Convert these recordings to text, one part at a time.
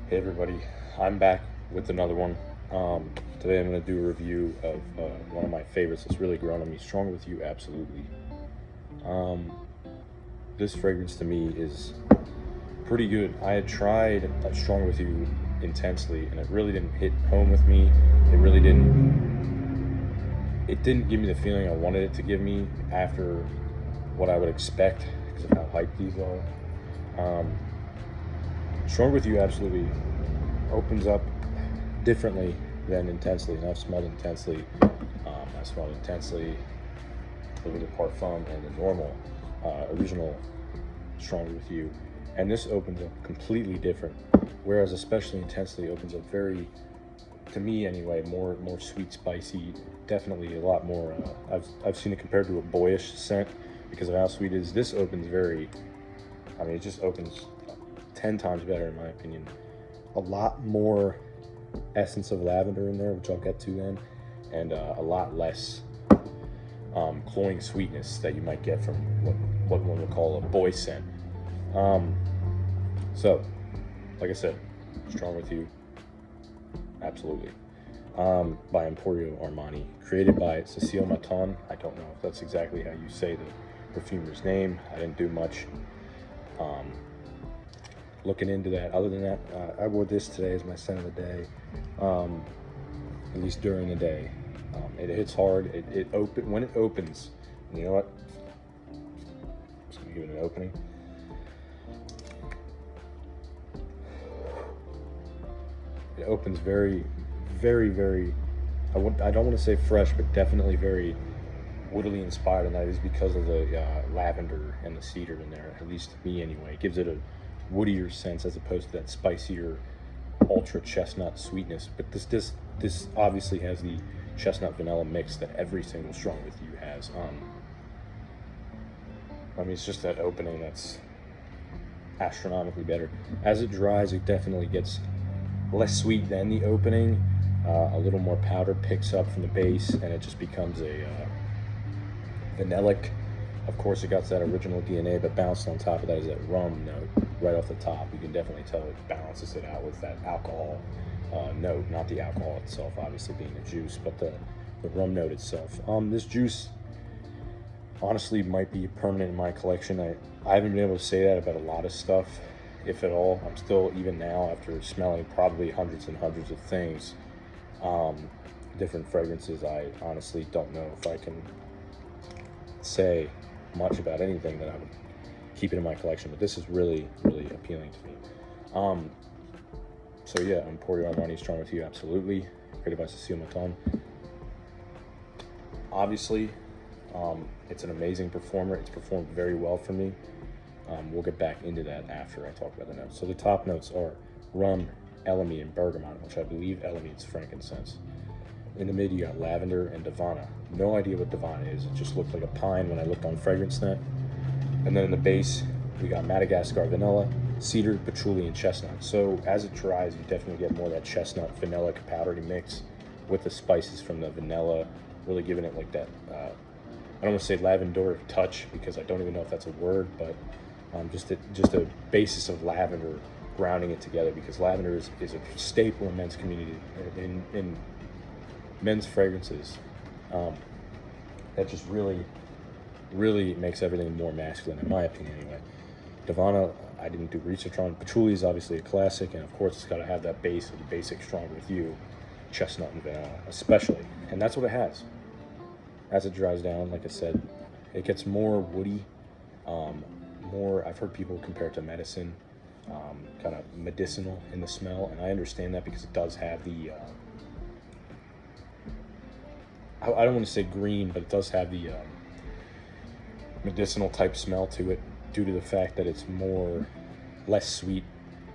Hey everybody, I'm back with another one. Today I'm going to do a review of one of my favorites that's really grown on me, Strong With You Absolutely. This fragrance to me is pretty good. I had tried Strong With You intensely and it really didn't hit home with me. It didn't give me the feeling I wanted it to give me after what I would expect because of how hyped these are. Strong With You Absolutely opens up differently than intensely, and I've smelled intensely. I smelled intensely the Parfum and the normal original Stronger With You, and this opens up completely different. Whereas especially intensely opens up very, to me anyway, more sweet, spicy. Definitely a lot more. I've seen it compared to a boyish scent because of how sweet it is. This opens very. I mean, it just opens 10 times better in my opinion. A lot more essence of lavender in there, which I'll get to then, and a lot less cloying sweetness that you might get from what one would call a boy scent. So, like I said, Strong With You, absolutely. By Emporio Armani, created by Cecile Maton. I don't know if that's exactly how you say the perfumer's name. I didn't do much looking into that. Other than that, I wore this today as my scent of the day, at least during the day. It hits hard. When it opens. You know what? I'm just gonna give it an opening. It opens very, very, very. I don't want to say fresh, but definitely very woodily inspired, and that is because of the lavender and the cedar in there. At least to me, anyway. It gives it a woodier sense as opposed to that spicier ultra chestnut sweetness. But this obviously has the chestnut vanilla mix that every single Strong With You has. I mean, it's just that opening that's astronomically better. As it dries, it definitely gets less sweet than the opening. A little more powder picks up from the base, and it just becomes a vanillic. Of course, it got that original DNA, but bounced on top of that is that rum note right off the top. You can definitely tell it balances it out with that alcohol note, not the alcohol itself, obviously being the juice, but the rum note itself. This juice, honestly, might be permanent in my collection. I haven't been able to say that about a lot of stuff, if at all. I'm still, even now, after smelling probably hundreds and hundreds of things, different fragrances, I honestly don't know if I can say much about anything that I would keep it in my collection, but this is really, really appealing to me. So yeah, Emporio Armani Strong With You Absolutely, created by Cecile Maton. Obviously, it's an amazing performer. It's performed very well for me. We'll get back into that after I talk about the notes. So the top notes are rum, elemi, and bergamot, which I believe elemi is frankincense. In the mid, you got lavender and Divana. No idea what Divana is. It just looked like a pine when I looked on FragranceNet. And then in the base, we got Madagascar vanilla, cedar, patchouli, and chestnut. So as it dries, you definitely get more of that chestnut vanilla powdery mix with the spices from the vanilla, really giving it like that, I don't want to say lavender touch because I don't even know if that's a word, but just a basis of lavender grounding it together, because lavender is a staple in men's community, in men's fragrances. That just really, really makes everything more masculine, in my opinion anyway. Divana, I didn't do research on. Patchouli is obviously a classic, and of course it's got to have that base of the basic Strong With You, chestnut and vanilla especially, and that's what it has. As it dries down, like I said, it gets more woody, more, I've heard people compare it to medicine, kind of medicinal in the smell, and I understand that because it does have the, I don't want to say green, but it does have the medicinal type smell to it, due to the fact that it's less sweet,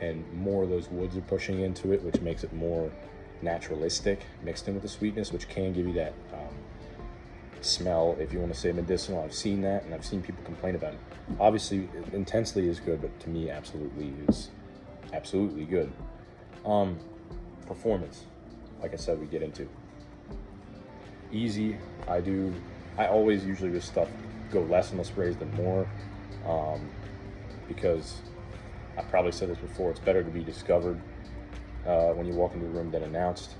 and more of those woods are pushing into it, which makes it more naturalistic mixed in with the sweetness, which can give you that smell, if you want to say medicinal. I've seen that, and I've seen people complain about it. Obviously, intensely is good, but to me, absolutely is absolutely good. Performance, like I said, we get into easy. I always usually with stuff go less on the sprays than more, because I probably said this before, it's better to be discovered when you walk into a room than announced,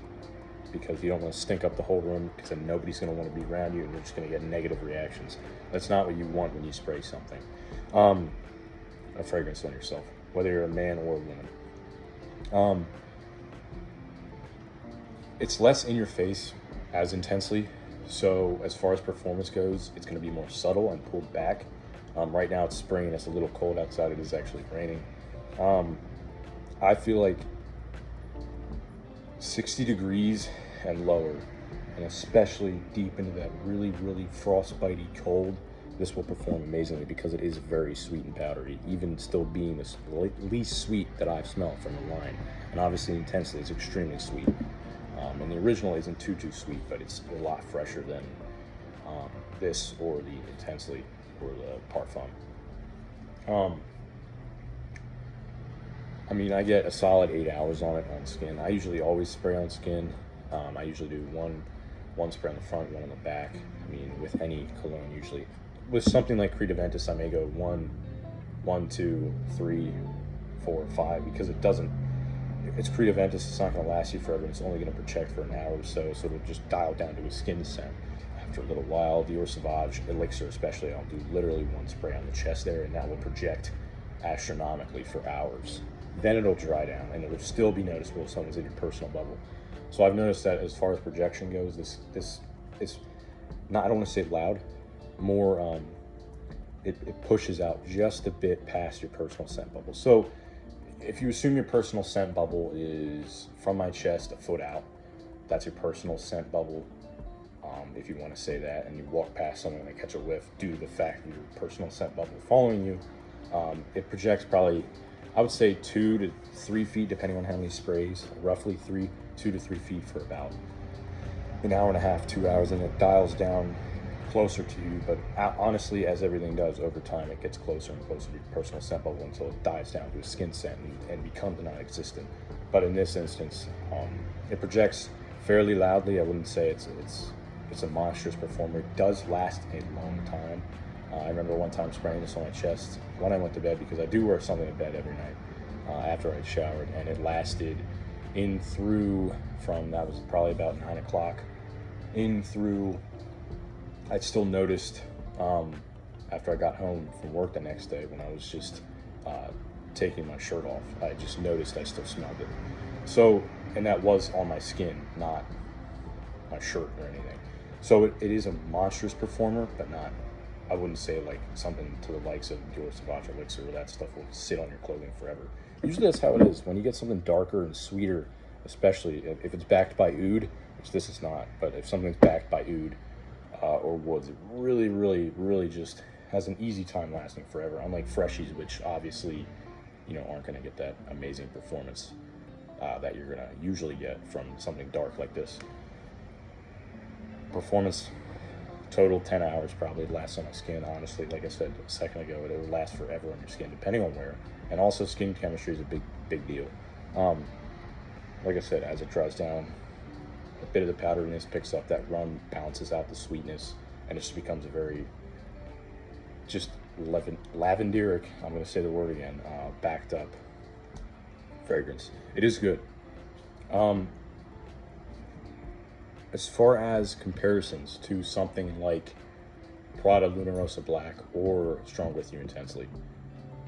because you don't want to stink up the whole room, because then nobody's going to want to be around you and you're just going to get negative reactions. That's not what you want when you spray something. A fragrance on yourself, whether you're a man or a woman. It's less in your face as intensely. So as far as performance goes, it's going to be more subtle and pulled back. Right now it's spring, it's a little cold outside, it is actually raining. I feel like 60 degrees and lower, and especially deep into that really, really frostbitey cold, this will perform amazingly because it is very sweet and powdery, even still being the least sweet that I've smelled from the line. And obviously intensely is extremely sweet. And the original isn't too sweet, but it's a lot fresher than this or the intensely or the parfum. I mean, I get a solid 8 hours on it on skin. I usually always spray on skin. I usually do one spray on the front, one on the back. I mean, with any cologne usually. With something like Creed Aventus, I may go one, 2, 3, 4, 5, because it doesn't. It's Creed Aventus, it's not going to last you forever. It's only going to project for an hour or so, so it'll just dial down to a skin scent. After a little while, Dior Sauvage, Elixir especially, I'll do literally one spray on the chest there, and that will project astronomically for hours. Then it'll dry down, and it'll still be noticeable if someone's in your personal bubble. So I've noticed that as far as projection goes, this is not, I don't want to say loud, more, it pushes out just a bit past your personal scent bubble. So if you assume your personal scent bubble is from my chest a foot out, that's your personal scent bubble. If you want to say that, and you walk past someone and they catch a whiff due to the fact of your personal scent bubble following you, it projects probably, I would say 2 to 3 feet, depending on how many sprays, roughly 2 to 3 feet for about an hour and a half, 2 hours, and it dials down closer to you. But honestly, as everything does over time, it gets closer and closer to your personal scent bubble until it dies down to a skin scent and becomes non-existent. But in this instance, it projects fairly loudly. I wouldn't say it's a monstrous performer. It does last a long time. I remember one time spraying this on my chest when I went to bed, because I do wear something to bed every night after I showered, and it lasted in through from, that was probably about 9 o'clock, in through, I still noticed after I got home from work the next day when I was just taking my shirt off, I just noticed I still smelled it. So, and that was on my skin, not my shirt or anything. So it is a monstrous performer, but not, I wouldn't say like something to the likes of Dior Sauvage Elixir, where that stuff will sit on your clothing forever. Usually that's how it is. When you get something darker and sweeter, especially if it's backed by oud, which this is not, but if something's backed by oud or woods, it really, really, really just has an easy time lasting forever. Unlike freshies, which obviously, aren't going to get that amazing performance that you're going to usually get from something dark like this. Performance total 10 hours probably lasts on my skin. Honestly, like I said a second ago, it will last forever on your skin, depending on where. And also skin chemistry is a big deal. Like I said, as it dries down, a bit of the powderiness picks up, that rum balances out the sweetness, and it just becomes a very just lavenderic, I'm going to say the word again, backed up fragrance. It is good. As far as comparisons to something like Prada Luna Rossa Black or Strong With You Intensely,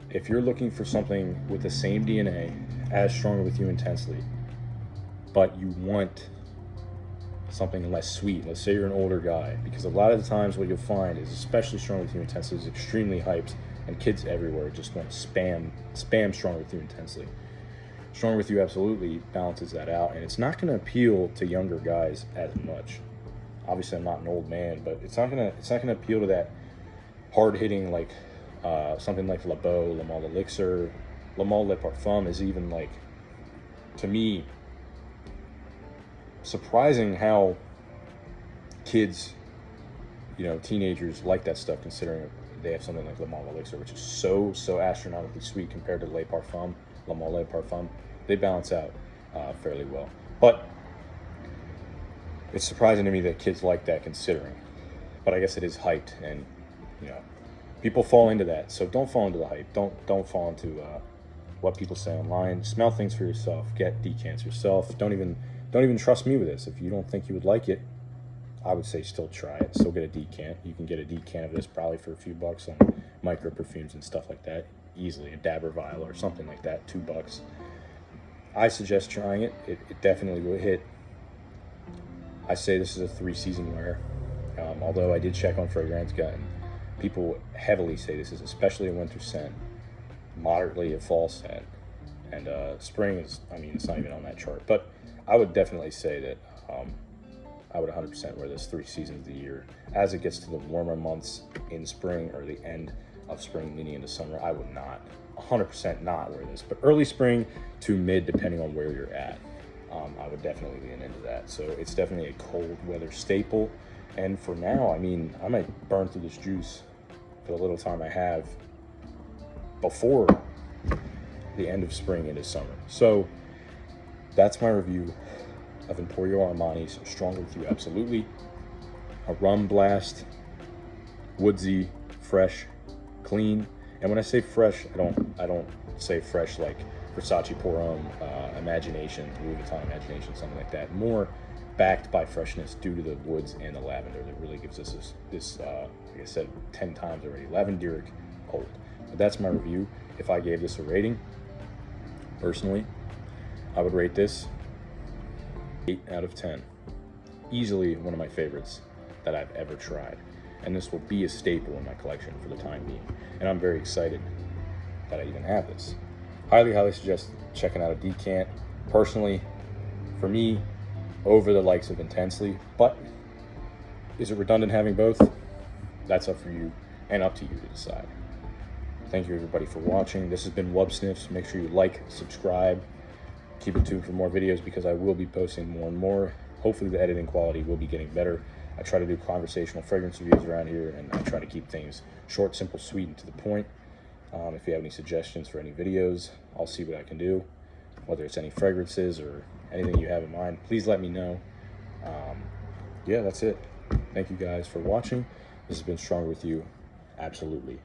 if you're looking for something with the same DNA as Stronger With You Intensely, but you want something less sweet, let's say you're an older guy, because a lot of the times what you'll find is, especially Stronger With You Intensely is extremely hyped, and kids everywhere just want to spam Stronger With You Intensely. Stronger With You Absolutely balances that out, and it's not going to appeal to younger guys as much. Obviously, I'm not an old man, but it's not going to appeal to that hard-hitting, like something like La Beau, Le Male Elixir. Le Male Le Parfum is even, like, to me, surprising how kids, teenagers like that stuff, considering they have something like Le Male Elixir, which is so astronomically sweet compared to Le Parfum. Le Male Le Parfum, they balance out fairly well. But it's surprising to me that kids like that, considering. But I guess it is hyped, and people fall into that. So don't fall into the hype. Don't fall into what people say online. Smell things for yourself. Get decants yourself. Don't even trust me with this. If you don't think you would like it, I would say still try it. Still get a decant. You can get a decant of this probably for a few bucks on micro perfumes and stuff like that. Easily a dabber vial or something like that, $2. I suggest trying it. It definitely will hit. I say this is a 3-season wear. Although I did check on Fragrantica, and people heavily say this is especially a winter scent, moderately a fall scent, and spring is, I mean, it's not even on that chart. But I would definitely say that I would 100% wear this 3 seasons of the year. As it gets to the warmer months in spring or the end of spring leading into summer, I would not, 100% not wear this. But early spring to mid, depending on where you're at, I would definitely lean into that. So it's definitely a cold weather staple. And for now, I mean, I might burn through this juice for the little time I have before the end of spring into summer. So that's my review of Emporio Armani's Stronger With You Absolutely. A rum blast, woodsy, fresh, clean. And when I say fresh, I don't say fresh like Versace Pour Homme, Imagination, Louis Vuitton Imagination, something like that. More backed by freshness due to the woods and the lavender that really gives us this like I said 10 times already, lavenderic hold. But that's my review. If I gave this a rating, personally, I would rate this 8 out of 10. Easily one of my favorites that I've ever tried. And this will be a staple in my collection for the time being. And I'm very excited that I even have this. Highly, highly suggest checking out a decant. Personally, for me, over the likes of Intensely. But is it redundant having both? That's up for you and up to you to decide. Thank you everybody for watching. This has been Wub Sniffs. Make sure you like, subscribe, keep it tuned for more videos because I will be posting more and more. Hopefully the editing quality will be getting better. I try to do conversational fragrance reviews around here, and I try to keep things short, simple, sweet, and to the point. If you have any suggestions for any videos, I'll see what I can do. Whether it's any fragrances or anything you have in mind, please let me know. Yeah, that's it. Thank you guys for watching. This has been Stronger With You Absolutely.